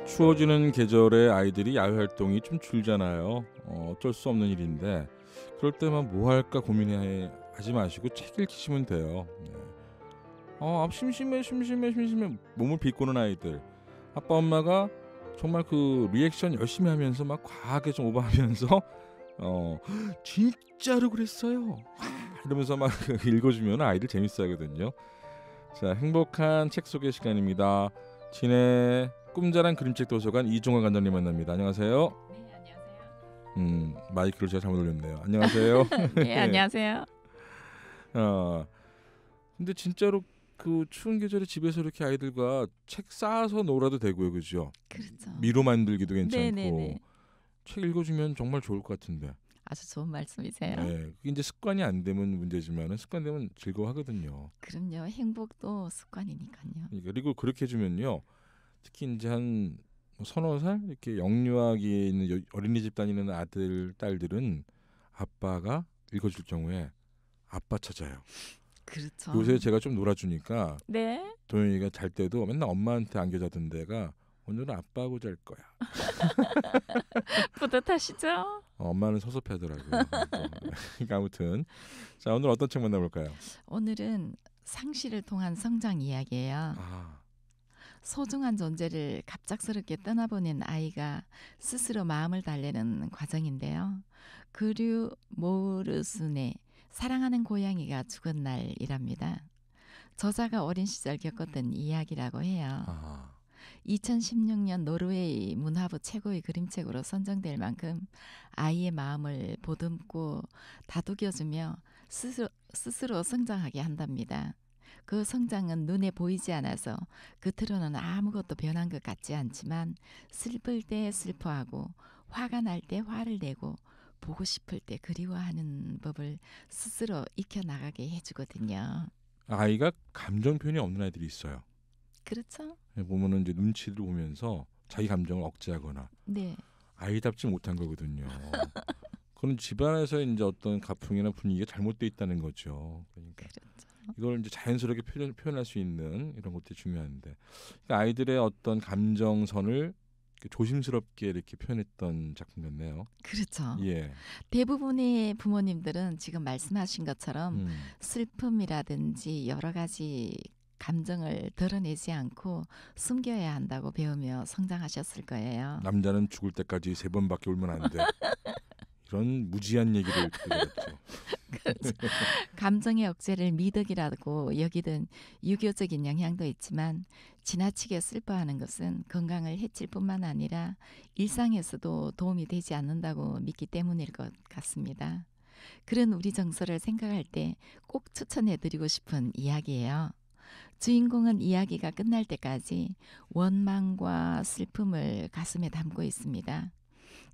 추워지는 계절에 아이들이 야외 활동이 좀 줄잖아요. 어쩔 수 없는 일인데 그럴 때만 뭐 할까 고민하지 마시고 책 읽히시면 돼요. 네. 심심해 심심해 심심해 몸을 비꼬는 아이들. 아빠 엄마가 정말 그 리액션 열심히 하면서 막 과하게 좀 오버하면서 어 진짜로 그랬어요. 이러면서 막 읽어주면 아이들 재밌어하거든요. 자, 행복한 책 소개 시간입니다. 진해 꿈자란 그림책 도서관 이종환 관장님 만납니다. 안녕하세요. 네, 안녕하세요. 마이크를 제가 잘못 올렸네요. 안녕하세요. 네, 안녕하세요. 어, 근데 진짜로 그 추운 계절에 집에서 이렇게 아이들과 책 쌓아서 놀아도 되고요, 그죠? 그렇죠. 미로 만들기도 괜찮고 네네네. 책 읽어주면 정말 좋을 것 같은데. 아주 좋은 말씀이세요. 네, 그게 이제 습관이 안 되면 문제지만은 습관되면 즐거워하거든요. 그럼요. 행복도 습관이니까요. 그리고 그렇게 해주면요, 특히 이제 한 서너 살 이렇게 영유아기에 있는 어린이집 다니는 아들 딸들은 아빠가 읽어줄 경우에 아빠 찾아요. 그렇죠. 요새 제가 좀 놀아주니까 네. 도현이가 잘 때도 맨날 엄마한테 안겨자던 데가 오늘은 아빠하고 잘 거야. 뿌듯하시죠? 엄마는 섭섭해하더라고요. 그러니까 아무튼 자, 오늘 어떤 책 만나볼까요? 오늘은 상실을 통한 성장 이야기예요. 소중한 존재를 갑작스럽게 떠나보낸 아이가 스스로 마음을 달래는 과정인데요. 그류 모르순의 사랑하는 고양이가 죽은 날이랍니다. 저자가 어린 시절 겪었던 이야기라고 해요. 2016년 노르웨이 문화부 최고의 그림책으로 선정될 만큼 아이의 마음을 보듬고 다독여주며 스스로 성장하게 한답니다. 그 성장은 눈에 보이지 않아서 겉으로는 아무것도 변한 것 같지 않지만 슬플 때 슬퍼하고 화가 날 때 화를 내고 보고 싶을 때 그리워하는 법을 스스로 익혀나가게 해주거든요. 아이가 감정 표현이 없는 아이들이 있어요. 그렇죠? 보면은 이제 눈치를 보면서 자기 감정을 억제하거나 네. 아이답지 못한 거거든요. 그건 집안에서 이제 어떤 가풍이나 분위기가 잘못되어 있다는 거죠. 그러니까 그렇죠. 이걸 이제 자연스럽게 표현할 수 있는 이런 것들이 중요한데, 그러니까 아이들의 어떤 감정선을 조심스럽게 이렇게 표현했던 작품 같네요. 그렇죠. 예. 대부분의 부모님들은 지금 말씀하신 것처럼 슬픔이라든지 여러 가지 감정을 드러내지 않고 숨겨야 한다고 배우며 성장하셨을 거예요. 남자는 죽을 때까지 3번밖에 울면 안 돼. 이런 무지한 얘기를 들었죠. 그렇죠. 감정의 억제를 미덕이라고 여기던 유교적인 영향도 있지만 지나치게 슬퍼하는 것은 건강을 해칠 뿐만 아니라 일상에서도 도움이 되지 않는다고 믿기 때문일 것 같습니다. 그런 우리 정서를 생각할 때 꼭 추천해드리고 싶은 이야기예요. 주인공은 이야기가 끝날 때까지 원망과 슬픔을 가슴에 담고 있습니다.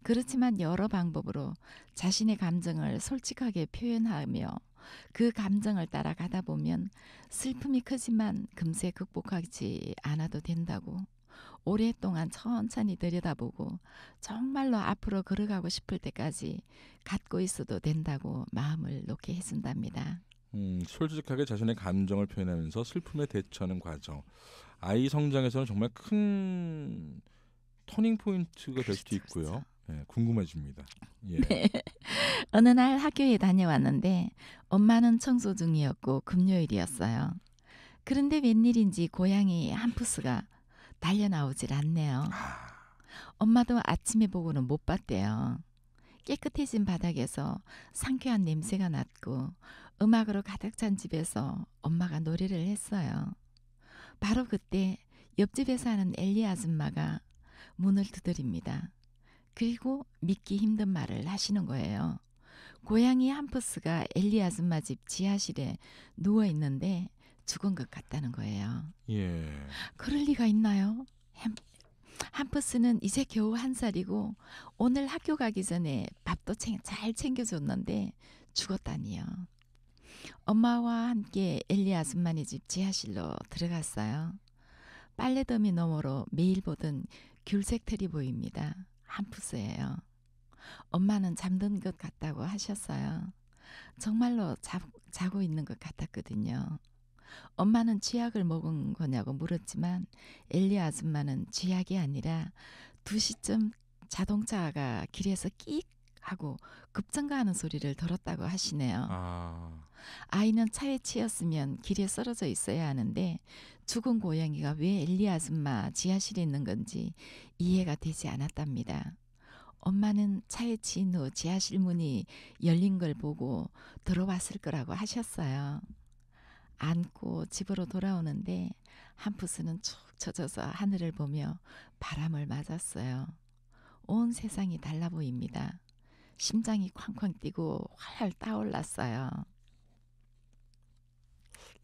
그렇지만 여러 방법으로 자신의 감정을 솔직하게 표현하며 그 감정을 따라가다 보면 슬픔이 크지만 금세 극복하지 않아도 된다고, 오랫동안 천천히 들여다보고 정말로 앞으로 걸어가고 싶을 때까지 갖고 있어도 된다고 마음을 놓게 해준답니다. 솔직하게 자신의 감정을 표현하면서 슬픔에 대처하는 과정. 아이 성장에서는 정말 큰 터닝 포인트가 될 수도 그렇죠, 있고요. 그렇죠. 네, 궁금해집니다. 예. 네. 어느 날 학교에 다녀왔는데 엄마는 청소 중이었고 금요일이었어요. 그런데 웬일인지 고양이 한 푸스가 달려나오질 않네요. 엄마도 아침에 보고는 못 봤대요. 깨끗해진 바닥에서 상쾌한 냄새가 났고 음악으로 가득 찬 집에서 엄마가 노래를 했어요. 바로 그때 옆집에 사는 엘리 아줌마가 문을 두드립니다. 그리고 믿기 힘든 말을 하시는 거예요. 고양이 함프스가 엘리 아줌마 집 지하실에 누워 있는데 죽은 것 같다는 거예요. 예. 그럴 리가 있나요? 함프스는 이제 겨우 1살이고 오늘 학교 가기 전에 밥도 잘 챙겨줬는데 죽었다니요. 엄마와 함께 엘리 아줌마네 집 지하실로 들어갔어요. 빨래더미 너머로 매일 보던 귤색 털이 보입니다. 함프스예요. 엄마는 잠든 것 같다고 하셨어요. 정말로 자고 있는 것 같았거든요. 엄마는 쥐약을 먹은 거냐고 물었지만 엘리 아줌마는 쥐약이 아니라 2시쯤 자동차가 길에서 끽 하고 급정거하는 소리를 들었다고 하시네요. 아. 아이는 차에 치였으면 길에 쓰러져 있어야 하는데 죽은 고양이가 왜 엘리 아줌마 지하실에 있는 건지 이해가 되지 않았답니다. 엄마는 차에 치인 후 지하실 문이 열린 걸 보고 들어왔을 거라고 하셨어요. 안고 집으로 돌아오는데 함푸스는 축 처져서 하늘을 보며 바람을 맞았어요. 온 세상이 달라 보입니다. 심장이 쾅쾅 뛰고 활활 타올랐어요.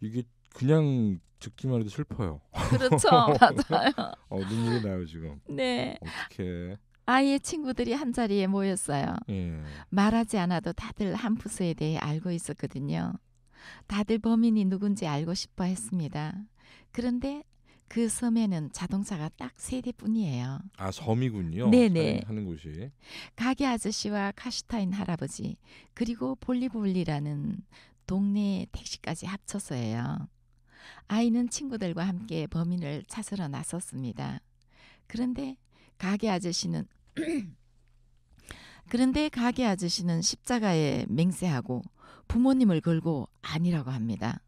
이게 그냥 듣기만 해도 슬퍼요. 그렇죠. 맞아요. 눈물이 나요 지금. 네. 어떡해. 아이의 친구들이 한자리에 모였어요. 예. 말하지 않아도 다들 함푸스에 대해 알고 있었거든요. 다들 범인이 누군지 알고 싶어 했습니다. 그런데 그 섬에는 자동차가 딱 3대뿐이에요. 아, 섬이군요. 네네. 하는 곳이. 가게 아저씨와 카슈타인 할아버지 그리고 볼리볼리라는 동네 택시까지 합쳐서예요. 아이는 친구들과 함께 범인을 찾으러 나섰습니다. 그런데 가게 아저씨는 십자가에 맹세하고 부모님을 걸고 아니라고 합니다.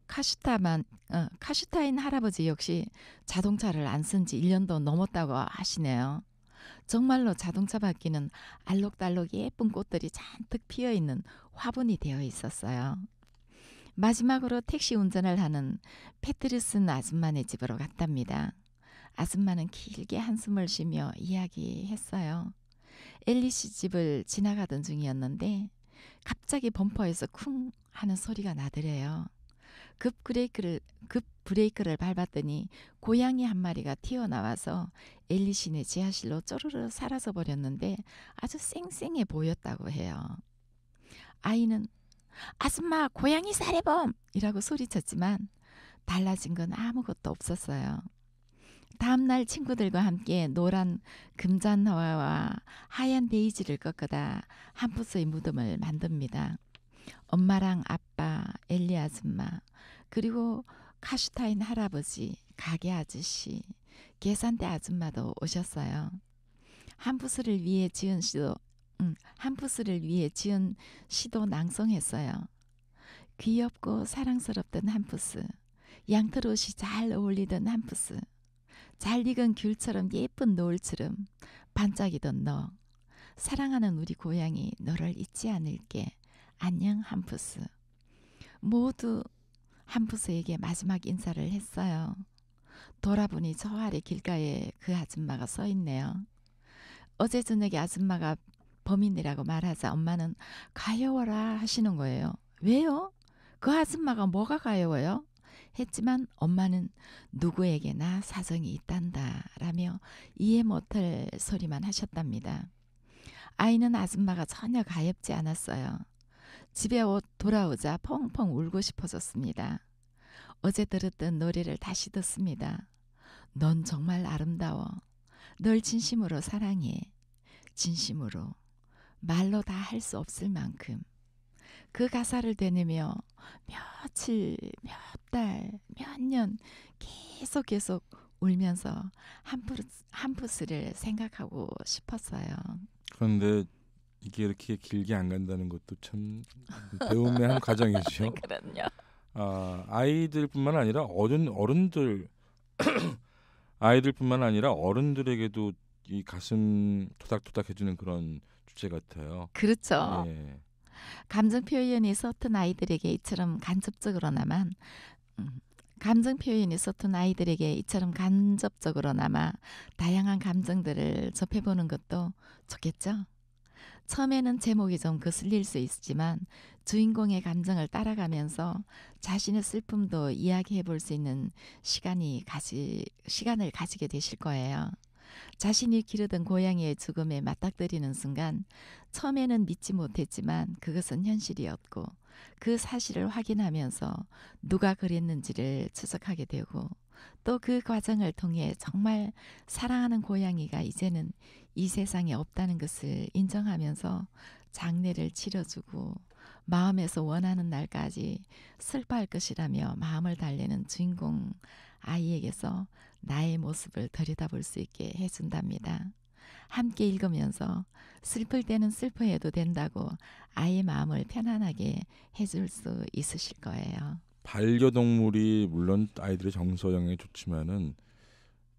카슈타인 할아버지 역시 자동차를 안 쓴 지 1년도 넘었다고 하시네요. 정말로 자동차 바퀴는 알록달록 예쁜 꽃들이 잔뜩 피어있는 화분이 되어 있었어요. 마지막으로 택시 운전을 하는 패트리슨 아줌마네 집으로 갔답니다. 아줌마는 길게 한숨을 쉬며 이야기했어요. 엘리 씨 집을 지나가던 중이었는데 갑자기 범퍼에서 쿵 하는 소리가 나더래요. 급 브레이크를 밟았더니 고양이 한 마리가 튀어나와서 엘리 씨네 지하실로 쪼르르 사라져 버렸는데 아주 쌩쌩해 보였다고 해요. 아이는 아줌마 고양이 살해범! 이라고 소리쳤지만 달라진 건 아무것도 없었어요. 다음날 친구들과 함께 노란 금잔화와 하얀 베이지를 꺾어다 함푸스의 무덤을 만듭니다. 엄마랑 아빠, 엘리 아줌마, 그리고 카슈타인 할아버지, 가게 아저씨, 계산대 아줌마도 오셨어요. 함푸스를 위해 지은 시도 낭송했어요. 귀엽고 사랑스럽던 함푸스, 양털옷이 잘 어울리던 함푸스, 잘 익은 귤처럼 예쁜 노을처럼 반짝이던 너, 사랑하는 우리 고양이 너를 잊지 않을게. 안녕 함푸스. 모두 함푸스에게 마지막 인사를 했어요. 돌아보니 저 아래 길가에 그 아줌마가 서 있네요. 어제 저녁에 아줌마가 범인이라고 말하자 엄마는 가여워라 하시는 거예요. 왜요? 그 아줌마가 뭐가 가여워요? 했지만 엄마는 누구에게나 사정이 있단다 라며 이해 못할 소리만 하셨답니다. 아이는 아줌마가 전혀 가엾지 않았어요. 집에 돌아오자 펑펑 울고 싶어졌습니다. 어제 들었던 노래를 다시 듣습니다. 넌 정말 아름다워. 널 진심으로 사랑해. 진심으로. 말로 다 할 수 없을 만큼. 그 가사를 되뇌며 며칠, 몇 달, 몇 년 계속 울면서 함푸스를 생각하고 싶었어요. 그런데 이게 이렇게 길게 안 간다는 것도 참 배움의 한 과정이죠. 그럼요. 아이들뿐만 아니라 어른들 아이들뿐만 아니라 어른들에게도 이 가슴 토닥토닥 해주는 그런 주제 같아요. 그렇죠. 예. 감정 표현이 서툰 아이들에게 이처럼 간접적으로나마 다양한 감정들을 접해보는 것도 좋겠죠. 처음에는 제목이 좀 거슬릴 수 있지만 주인공의 감정을 따라가면서 자신의 슬픔도 이야기해 볼 수 있는 시간을 가지게 되실 거예요. 자신이 기르던 고양이의 죽음에 맞닥뜨리는 순간 처음에는 믿지 못했지만 그것은 현실이었고 그 사실을 확인하면서 누가 그랬는지를 추적하게 되고 또 그 과정을 통해 정말 사랑하는 고양이가 이제는 이 세상에 없다는 것을 인정하면서 장례를 치러주고 마음에서 원하는 날까지 슬퍼할 것이라며 마음을 달래는 주인공 아이에게서 나의 모습을 들여다볼 수 있게 해준답니다. 함께 읽으면서 슬플 때는 슬퍼해도 된다고 아이의 마음을 편안하게 해줄 수 있으실 거예요. 반려동물이 물론 아이들의 정서 영향이 좋지만은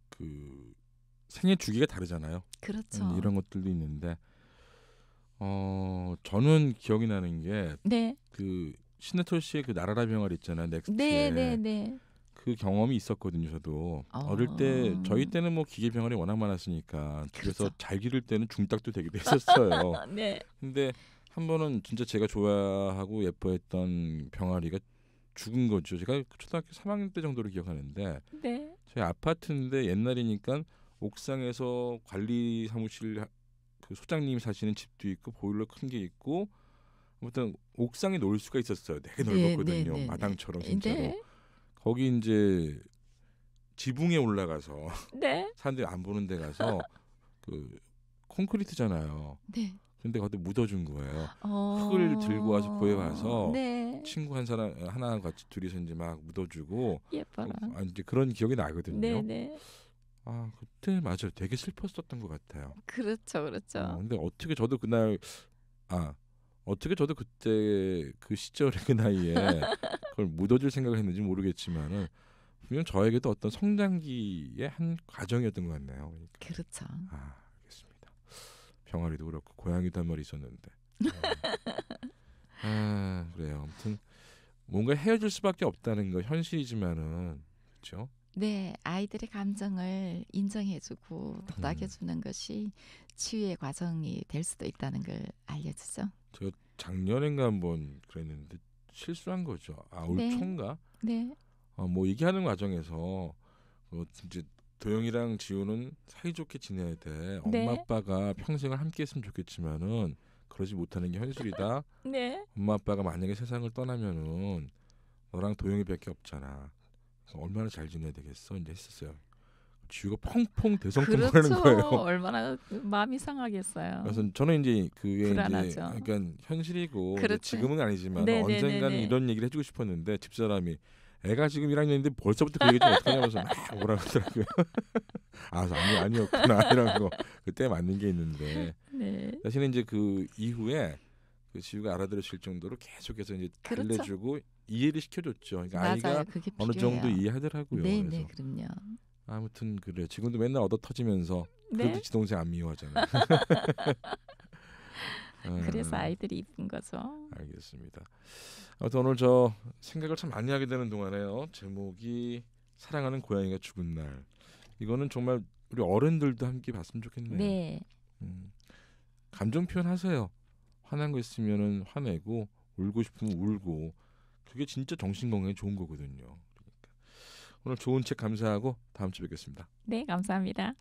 그 생애 주기가 다르잖아요. 그렇죠. 이런 것들도 있는데 저는 기억이 나는 게 네, 그 시네톨 씨의 그 나라라 병아리 있잖아요. 네, 네, 넥스트에 네. 그 경험이 있었거든요. 저도 어릴 때 저희 때는 뭐 기계 병아리 워낙 많았으니까 집에서 그렇죠. 잘 기를 때는 중닭도 되기도 했었어요. 네, 근데 한 번은 진짜 제가 좋아하고 예뻐했던 병아리가 죽은 거죠. 제가 초등학교 3학년 때 정도로 기억하는데 네, 저희 아파트인데 옛날이니까 옥상에서 관리 사무실 그 소장님이 사시는 집도 있고 보일러 큰 게 있고 아무튼 옥상에 놓을 수가 있었어요. 되게 네, 네, 넓었거든요. 네, 마당처럼 네, 진짜로. 네, 거기 이제 지붕에 올라가서 네, 사람들이 안 보는 데 가서 그 콘크리트잖아요. 네. 근데 거기 묻어준 거예요. 흙을 들고 와서 구해와서 네, 친구 한 사람 하나 같이 둘이서 이제 막 묻어주고 예뻐라. 이제 그런 기억이 네, 나거든요. 네. 그때 맞아요. 되게 슬펐었던 것 같아요. 그렇죠, 그렇죠. 근데 어떻게 저도 그날 아 어떻게 저도 그때 그 시절에 그 나이에 그걸 묻어줄 생각을 했는지 모르겠지만은 분명 저에게도 어떤 성장기의 한 과정이었던 것 같네요. 그러니까. 그렇죠. 알겠습니다. 병아리도 그렇고 고양이도 한 마리 있었는데. 그래요. 아무튼 뭔가 헤어질 수밖에 없다는 거 현실이지만은 그렇죠. 네, 아이들의 감정을 인정해주고 토닥여주는 것이 치유의 과정이 될 수도 있다는 걸 알려주죠. 제가 작년엔가 한번 그랬는데 실수한 거죠. 올 네, 초인가? 네, 뭐 얘기하는 과정에서 이제 도영이랑 지우는 사이좋게 지내야 돼. 엄마 네, 아빠가 평생을 함께했으면 좋겠지만은 그러지 못하는 게 현실이다. 네. 엄마 아빠가 만약에 세상을 떠나면은 너랑 도영이밖에 없잖아. 그래서 얼마나 잘 지내야 되겠어? 이제 했었어요. 지우가 펑펑 대성통곡하는 그렇죠. 거예요. 얼마나 마음이 상하겠어요. 그래서 저는 이제 그게 불안하죠. 이제 그러니까 현실이고 이제 그렇죠. 지금은 아니지만 네, 네, 네, 언젠가는 네. 이런 얘기를 해주고 싶었는데 집사람이 애가 지금 1학년인데 벌써부터 그 얘기 좀 어떡하냐면서 막 뭐라 그러더라고요. 아니었구나 이런 거 그때 맞는 게 있는데 네, 사실은 이제 그 이후에 그 지우가 알아들으실 정도로 계속해서 이제 그렇죠. 달래주고 이해를 시켜줬죠. 그러니까 맞아요. 아이가 그게 어느 정도 필요해요. 이해하더라고요. 네, 그래서 네, 그럼요. 아무튼 그래 지금도 맨날 얻어 터지면서 그래도 네, 지 동생 안 미워하잖아요. 그래서 음, 아이들이 이쁜 거죠. 알겠습니다. 아무튼 오늘 저 생각을 참 많이 하게 되는 동안에요. 제목이 사랑하는 고양이가 죽은 날. 이거는 정말 우리 어른들도 함께 봤으면 좋겠네요. 네, 음, 감정 표현하세요. 화난 거 있으면은 화내고 울고 싶으면 울고 그게 진짜 정신 건강에 좋은 거거든요. 그러니까 오늘 좋은 책 감사하고 다음 주에 뵙겠습니다. 네, 감사합니다.